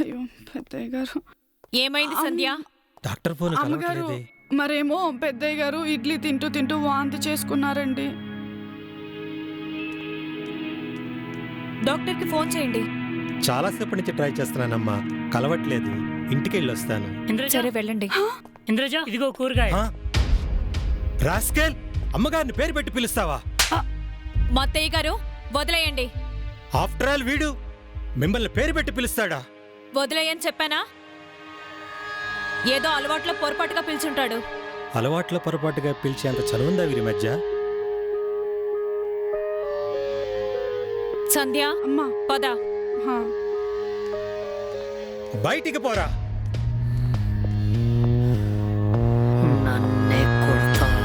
అయ్యో పెద్దయ్య గారు. ఏమైంది సంధ్య? డాక్టర్ ఫోన్ అమ్మగారు మరేమో పెద్దయ్య గారు ఇడ్లీ తింటూ తింటూ వాంతి చేసుకున్నారండి. డాక్టర్కి ఫోన్ చేయండి. చాలాసేపటి నుంచి ట్రై చేస్తున్నానమ్మా, కలవట్లేదు. ఇంటికి వెళ్ళి వస్తాను. సరే వెళ్ళండి. ఇంద్రజ ఇదిగో కూరగాయ. రాస్కెల్, అమ్మగారిని పేరు పెట్టి పిలుస్తావా? మా అత్తయ్య గారు వదిలేయండి. ఆఫ్టర్ ఆల్ వీడు మిమ్మల్ని పేరు పెట్టి పిలుస్తాడా? వదిలేయని చెప్పానా? ఏదో అలవాట్లో పొరపాటుగా పిలుచుంటాడు. అలవాట్ల పొరపాటుగా పిలిచేంత చనువుందా వీరి మధ్య? సంధ్య అమ్మా పద. బయటికి పోరా. నన్నే కొడతావా?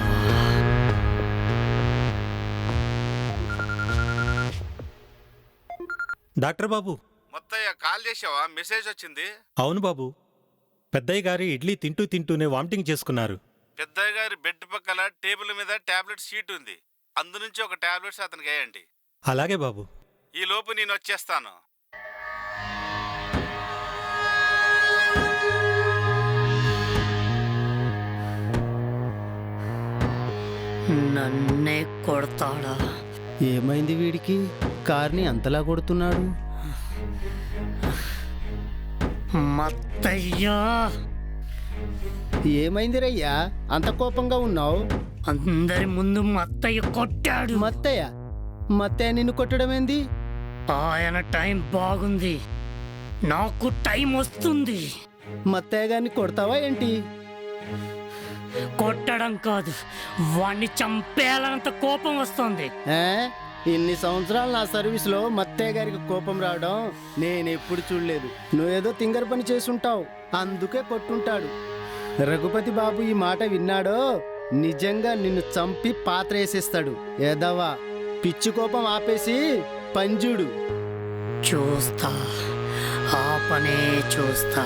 డాక్టర్ బాబు. మొత్తయ్య కాల్ చేసావా? మెసేజ్ వచ్చింది. అవును బాబు, పెద్దయ్య గారి ఇడ్లీ తింటూ తింటూనే వామిటింగ్ చేసుకున్నారు. పెద్దయ్య గారి బెడ్ పక్కల టేబుల్ మీద టాబ్లెట్ షీట్ ఉంది. అందు నుంచి ఒక టాబ్లెట్స్ అతనికి వేయండి. అలాగే బాబు. ఈ లోపు నేను వచ్చేస్తాను. నన్నే కొడతాడా? ఏమైంది వీడికి? కార్ని అంతలా కొడుతున్నాడు. మత్తయ్యా, ఏమైంది రయ్యా అంత కోపంగా ఉన్నావు? అందరి ముందు మత్తయ్య కొట్టాడు. మత్తయ్య నిన్ను కొట్టడం ఏంది? ఆయన టైం బాగుంది, నాకు టైం వస్తుంది. మత్తయ్య గారిని కొడతావా ఏంటి? కొట్టడం కాదు, వాణ్ణి చంపేయాలన్నంత కోపం వస్తుంది. ఇన్ని సంవత్సరాలు నా సర్వీస్లో మత్తయ్య గారికి కోపం రావడం నేనెప్పుడు చూడలేదు. నువ్వేదో తింగర పని చేసుంటావు, అందుకే కొట్టుంటాడు. రఘుపతి బాబు ఈ మాట విన్నాడో నిజంగా నిన్ను చంపి పాత్ర వేసేస్తాడు. ఏదవా, పిచ్చి కోపం ఆపేసి పంజుడు. చూస్తా, ఆ పనే చూస్తా.